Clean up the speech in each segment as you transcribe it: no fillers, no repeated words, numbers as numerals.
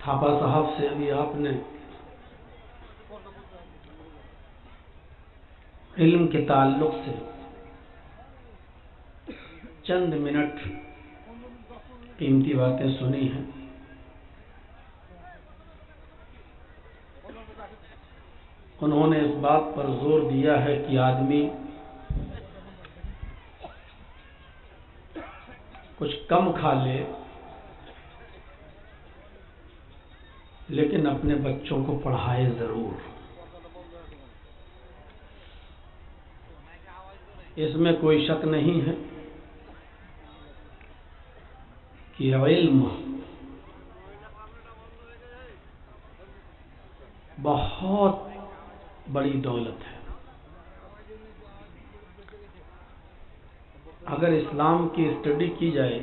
تھاپا صاحب سے ابھی آپ نے علم کے تعلق سے چند منٹ قیمتی باتیں سنی ہیں. انہوں نے اس بات پر زور دیا ہے کہ آدمی کچھ کم کھا لے لیکن اپنے بچوں کو پڑھائے ضرور. اس میں کوئی شک نہیں ہے کہ علم بہت بڑی دولت ہے. اگر اسلام کی اسٹڈی کی جائے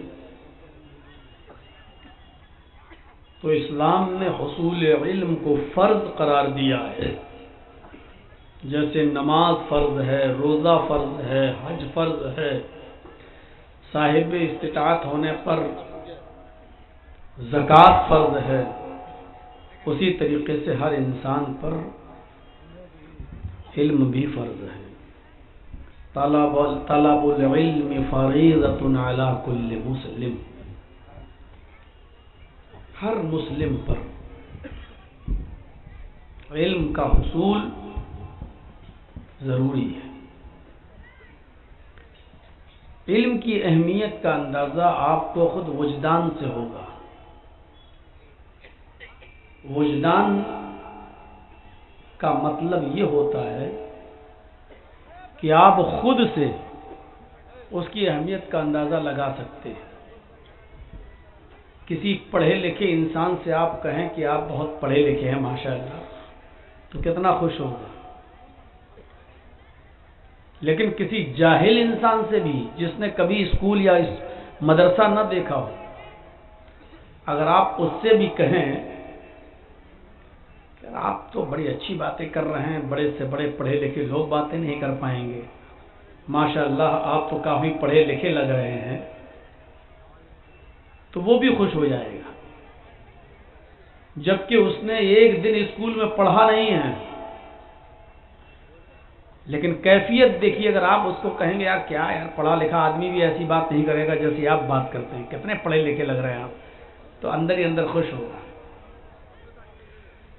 تو اسلام نے حصول علم کو فرض قرار دیا ہے. جیسے نماز فرض ہے، روزہ فرض ہے، حج فرض ہے، صاحب استطاعت ہونے پر زکوٰۃ فرض ہے، اسی طریقے سے ہر انسان پر علم بھی فرض ہے. طلب العلم فریضۃ علی کل مسلم. ہر مسلم پر علم کا حصول ضروری ہے. علم کی اہمیت کا اندازہ آپ کو خود وجدان سے ہوگا. وجدان کا مطلب یہ ہوتا ہے کہ آپ خود سے اس کی اہمیت کا اندازہ لگا سکتے ہیں. کسی پڑھے لکھے انسان سے آپ کہیں کہ آپ بہت پڑھے لکھے ہیں ماشاءاللہ تو کتنا خوش ہوگا. لیکن کسی جاہل انسان سے بھی جس نے کبھی اسکول یا مدرسہ نہ دیکھا ہو، اگر آپ اس سے بھی کہیں کہ آپ تو بڑی اچھی باتیں کر رہے ہیں، بڑے سے بڑے پڑھے لکھے لوگ باتیں نہیں کر پائیں گے، ماشاءاللہ آپ تو کافی پڑھے لکھے لگ رہے ہیں، تو وہ بھی خوش ہو جائے گا. جبکہ اس نے ایک دن اسکول میں پڑھا نہیں ہے. لیکن کیفیت دیکھیے، اگر آپ اس کو کہیں گے یار کیا یار پڑھا لکھا آدمی بھی ایسی بات نہیں کرے گا جیسی آپ بات کرتے ہیں، کتنے پڑھے لکھے لگ رہے ہیں آپ، تو اندر ہی اندر خوش ہوگا.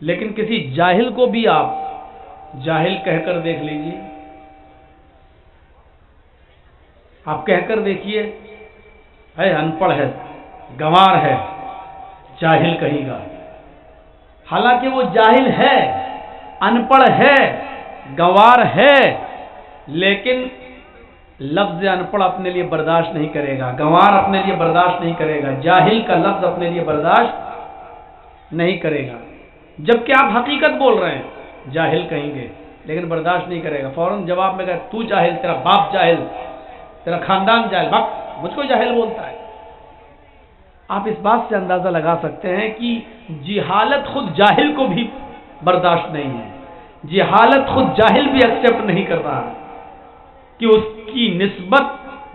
لیکن کسی جاہل کو بھی آپ جاہل کہہ کر دیکھ لیجیے، آپ کہہ کر دیکھیے ہے ان پڑھ ہے، گنوار ہے، جاہل کہے گا. حالانکہ وہ جاہل ہے، ان پڑھ ہے، گنوار ہے، لیکن لفظ ان پڑھ اپنے لیے برداشت نہیں کرے گا، گنوار اپنے لیے برداشت نہیں کرے گا، جاہل کا لفظ اپنے لیے برداشت نہیں کرے گا. جبکہ آپ حقیقت بول رہے ہیں، جاہل کہیں گے لیکن برداشت نہیں کرے گا. فوراً جواب میں کہے تو جاہل، تیرا باپ جاہل، تیرا خاندان جاہل، باپ مجھ کو جاہل بولتا ہے. آپ اس بات سے اندازہ لگا سکتے ہیں کہ جہالت خود جاہل کو بھی برداشت نہیں ہے. جہالت خود جاہل بھی ایکسپٹ نہیں کر رہا کہ اس کی نسبت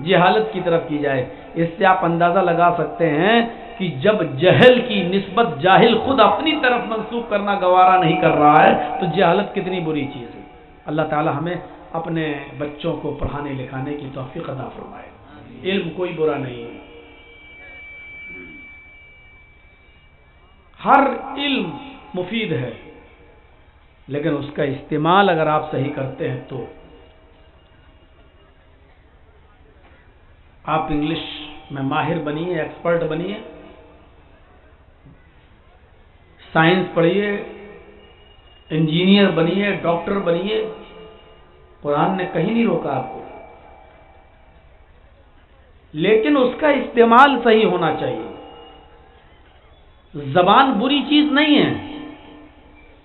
جہالت کی طرف کی جائے. اس سے آپ اندازہ لگا سکتے ہیں کہ جب جہل کی نسبت جاہل خود اپنی طرف منسوب کرنا گوارا نہیں کر رہا ہے تو جہالت کتنی بری چیز ہے. اللہ تعالی ہمیں اپنے بچوں کو پڑھانے لکھانے کی توفیق عطا فرمائے. علم کوئی برا نہیں ہے، ہر علم مفید ہے، لیکن اس کا استعمال اگر آپ صحیح کرتے ہیں تو آپ انگلش میں ماہر بنیے، ایکسپرٹ بنیے، سائنس پڑھیے، انجینئر بنیے، ڈاکٹر بنیے. قرآن نے کہیں نہیں روکا آپ کو، لیکن اس کا استعمال صحیح ہونا چاہیے. زبان بری چیز نہیں ہے،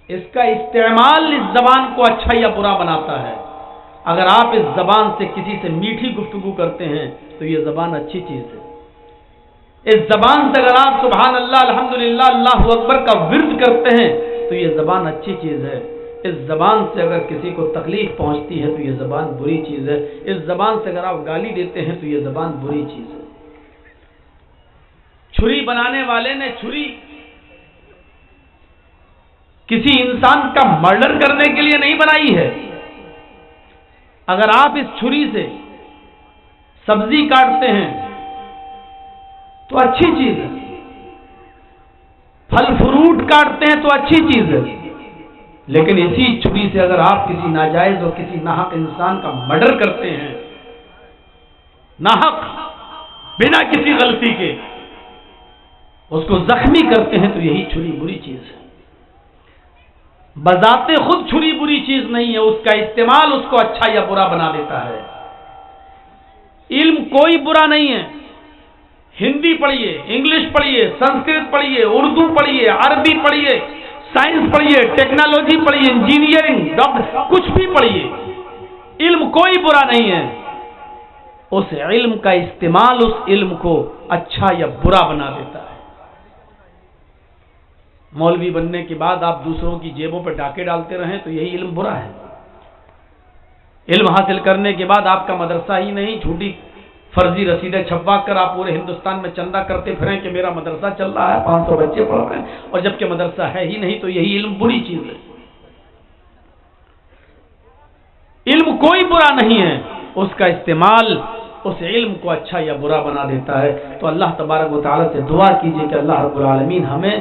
اس کا استعمال اس زبان کو اچھا یا برا بناتا ہے. اگر آپ اس زبان سے کسی سے میٹھی گفتگو کرتے ہیں تو یہ زبان اچھی چیز ہے. اس زبان سے اگر آپ سبحان اللہ الحمدللہ اللہ اکبر کا ورد کرتے ہیں تو یہ زبان اچھی چیز ہے. اس زبان سے اگر کسی کو تکلیف پہنچتی ہے تو یہ زبان بری چیز ہے. اس زبان سے اگر آپ گالی دیتے ہیں تو یہ زبان بری چیز ہے. چھری بنانے والے نے چھری کسی انسان کا مرڈر کرنے کے لیے نہیں بنائی ہے۔ اگر آپ اس چھری سے سبزی کاٹتے ہیں تو اچھی چیز ہے، پھل فروٹ کاٹتے ہیں تو اچھی چیز ہے، لیکن اسی چھری سے اگر آپ کسی ناجائز اور کسی ناحق انسان کا مرڈر کرتے ہیں، ناحق بنا کسی غلطی کے اس کو زخمی کرتے ہیں، تو یہی چھری بری چیز ہے۔ بذات خود چھری بری چیز نہیں ہے، اس کا استعمال اس کو اچھا یا برا بنا دیتا ہے۔ علم کوئی برا نہیں ہے، ہندی پڑھیے، انگلش پڑھیے، سنسکرت پڑھیے، اردو پڑھیے، عربی پڑھیے، سائنس پڑھیے، ٹیکنالوجی پڑھیے، انجینئرنگ، ڈاکٹر، کچھ بھی پڑھیے، علم کوئی برا نہیں ہے۔ اس علم کا استعمال اس علم کو اچھا یا برا بنا دیتا ہے۔ مولوی بننے کے بعد آپ دوسروں کی جیبوں پہ ڈاکے ڈالتے رہیں تو یہی علم برا ہے۔ علم حاصل کرنے کے بعد آپ کا مدرسہ ہی نہیں، جھوٹی فرضی رسیدیں چھپوا کر آپ پورے ہندوستان میں چندہ کرتے پھریں کہ میرا مدرسہ چل رہا ہے، 500 بچے پڑھ رہے ہیں، اور جبکہ مدرسہ ہے ہی نہیں، تو یہی علم بری چیز ہے۔ علم کوئی برا نہیں ہے، اس کا استعمال اس علم کو اچھا یا برا بنا دیتا ہے۔ تو اللہ تبارک و تعالیٰ سے دعا کیجئے کہ اللہ رب العالمین ہمیں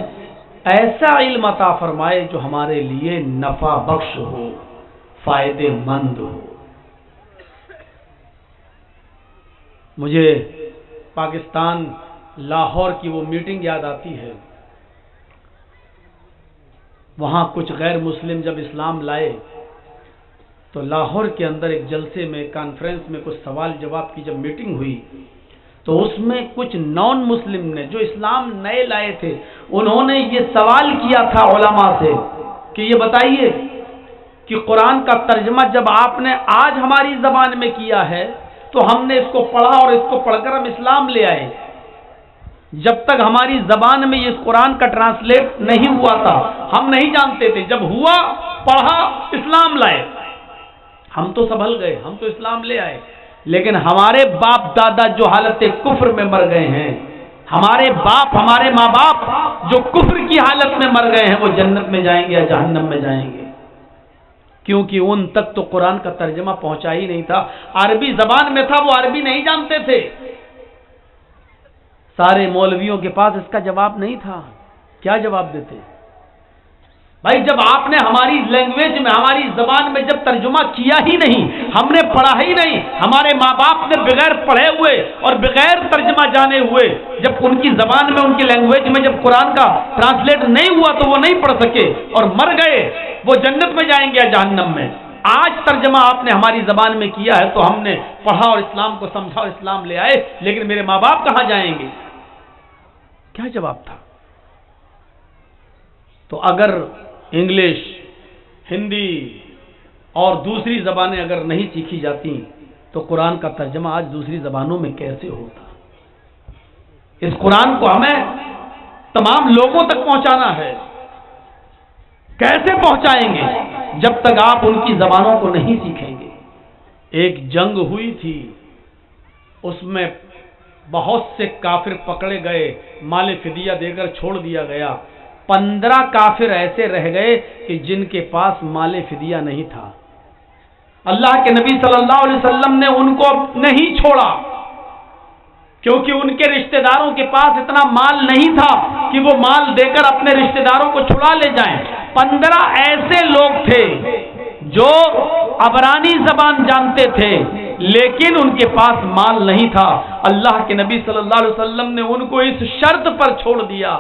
ایسا علم عطا فرمائے جو ہمارے لیے نفع بخش ہو، فائدے مند ہو۔ مجھے پاکستان لاہور کی وہ میٹنگ یاد آتی ہے، وہاں کچھ غیر مسلم جب اسلام لائے تو لاہور کے اندر ایک جلسے میں، کانفرنس میں، کچھ سوال جواب کی جب میٹنگ ہوئی تو اس میں کچھ نان مسلم نے جو اسلام نئے لائے تھے، انہوں نے یہ سوال کیا تھا علماء سے کہ یہ بتائیے کہ قرآن کا ترجمہ جب آپ نے آج ہماری زبان میں کیا ہے تو ہم نے اس کو پڑھا اور اس کو پڑھ کر ہم اسلام لے آئے، جب تک ہماری زبان میں یہ قرآن کا ٹرانسلیٹ نہیں ہوا تھا ہم نہیں جانتے تھے، جب ہوا پڑھا اسلام لائے، ہم تو سنبھل گئے، ہم تو اسلام لے آئے، لیکن ہمارے باپ دادا جو حالت کفر میں مر گئے ہیں، ہمارے باپ، ہمارے ماں باپ جو کفر کی حالت میں مر گئے ہیں، وہ جنت میں جائیں گے یا جہنم میں جائیں گے؟ کیونکہ ان تک تو قرآن کا ترجمہ پہنچا ہی نہیں تھا، عربی زبان میں تھا، وہ عربی نہیں جانتے تھے۔ سارے مولویوں کے پاس اس کا جواب نہیں تھا، کیا جواب دیتے؟ بھائی جب آپ نے ہماری لینگویج میں، ہماری زبان میں جب ترجمہ کیا ہی نہیں، ہم نے پڑھا ہی نہیں، ہمارے ماں باپ نے بغیر پڑھے ہوئے اور بغیر ترجمہ جانے ہوئے جب ان کی زبان میں، ان کی لینگویج میں جب قرآن کا ٹرانسلیٹ نہیں ہوا تو وہ نہیں پڑھ سکے اور مر گئے، وہ جنت میں جائیں گے یا جہنم میں؟ آج ترجمہ آپ نے ہماری زبان میں کیا ہے تو ہم نے پڑھا اور اسلام کو سمجھا اور اسلام لے آئے، لیکن میرے ماں باپ کہاں جائیں گے؟ کیا جواب تھا؟ تو اگر انگلش، ہندی اور دوسری زبانیں اگر نہیں سیکھی جاتی تو قرآن کا ترجمہ آج دوسری زبانوں میں کیسے ہوتا؟ اس قرآن کو ہمیں تمام لوگوں تک پہنچانا ہے، کیسے پہنچائیں گے جب تک آپ ان کی زبانوں کو نہیں سیکھیں گے؟ ایک جنگ ہوئی تھی، اس میں بہت سے کافر پکڑے گئے، مال فدیہ دے کر چھوڑ دیا گیا، 15 کافر ایسے رہ گئے کہ جن کے پاس مال فدیہ نہیں تھا۔ اللہ کے نبی صلی اللہ علیہ وسلم نے ان کو نہیں چھوڑا کیونکہ ان کے رشتہ داروں کے پاس اتنا مال نہیں تھا کہ وہ مال دے کر اپنے رشتہ داروں کو چھڑا لے جائیں۔ 15 ایسے لوگ تھے جو عبرانی زبان جانتے تھے لیکن ان کے پاس مال نہیں تھا۔ اللہ کے نبی صلی اللہ علیہ وسلم نے ان کو اس شرط پر چھوڑ دیا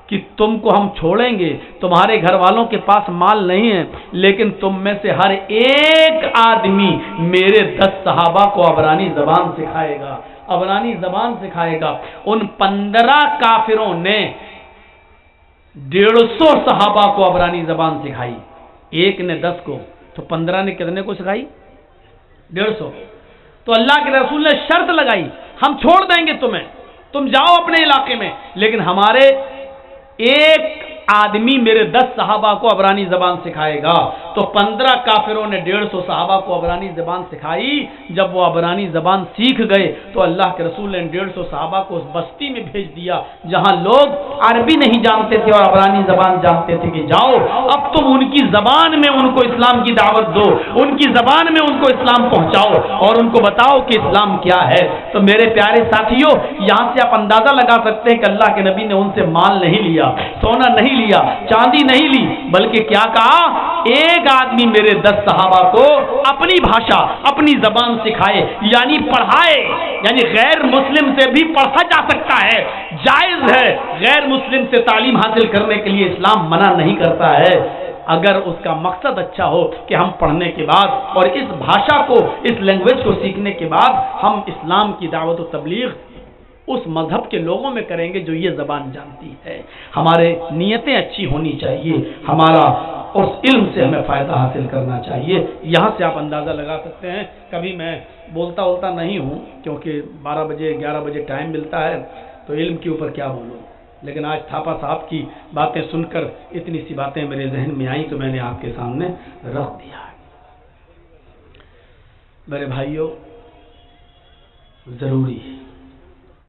کہ تم کو ہم چھوڑیں گے، تمہارے گھر والوں کے پاس مال نہیں ہے، لیکن تم میں سے ہر ایک آدمی میرے 10 صحابہ کو عبرانی زبان سکھائے گا، عبرانی زبان سکھائے گا۔ ان 15 کافروں نے 150 صحابہ کو عبرانی زبان سکھائی، ایک نے 10 کو، تو 15 نے کتنے کو سکھائی؟ 150۔ تو اللہ کے رسول نے شرط لگائی، ہم چھوڑ دیں گے تمہیں، تم جاؤ اپنے علاقے میں، لیکن ہمارے ایک آدمی میرے 10 صحابہ کو عبرانی زبان سکھائے گا۔ تو 15 کافروں نے 150 صحابہ کو عبرانی زبان سکھائی. جب وہ عبرانی زبان سیکھ گئے تو اللہ کے رسول نے 150 صحابہ کو اس بستی میں بھیج دیا جہاں لوگ عربی نہیں جانتے تھے اور عبرانی زبان جانتے تھے کہ جاؤ اب تم ان کی زبان میں ان کو اسلام کی دعوت دو, ان کی زبان میں ان کو اسلام پہنچاؤ اور ان کو بتاؤ کہ اسلام کیا ہے. تو میرے پیارے ساتھیوں, یہاں سے آپ اندازہ لگا سکتے ہیں کہ اللہ کے نبی نے ان سے مال نہیں لیا, سونا نہیں لیا, چاندی نہیں لی, بلکہ کیا کہا, ایک آدمی میرے 10 صحابہ کو اپنی بھاشا اپنی زبان سکھائے, یعنی پڑھائے. یعنی غیر مسلم سے بھی پڑھا جا سکتا ہے, جائز ہے. غیر مسلم سے تعلیم حاصل کرنے کے لیے اسلام منع نہیں کرتا ہے, اگر اس کا مقصد اچھا ہو کہ ہم پڑھنے کے بعد اور اس بھاشا کو, اس لینگویج کو سیکھنے کے بعد ہم اسلام کی دعوت و تبلیغ اس مذہب کے لوگوں میں کریں گے جو یہ زبان جانتی ہے. ہمارے نیتیں اچھی ہونی چاہیے, ہمارا اس علم سے ہمیں فائدہ حاصل کرنا چاہیے. یہاں سے آپ اندازہ لگا سکتے ہیں. کبھی میں بولتا نہیں ہوں کیونکہ 12 بجے 11 بجے ٹائم ملتا ہے تو علم کے اوپر کیا بولوں, لیکن آج تھاپا صاحب کی باتیں سن کر اتنی سی باتیں میرے ذہن میں آئیں تو میں نے آپ کے سامنے رکھ دیا. میرے بھائیوں, ضروری ہے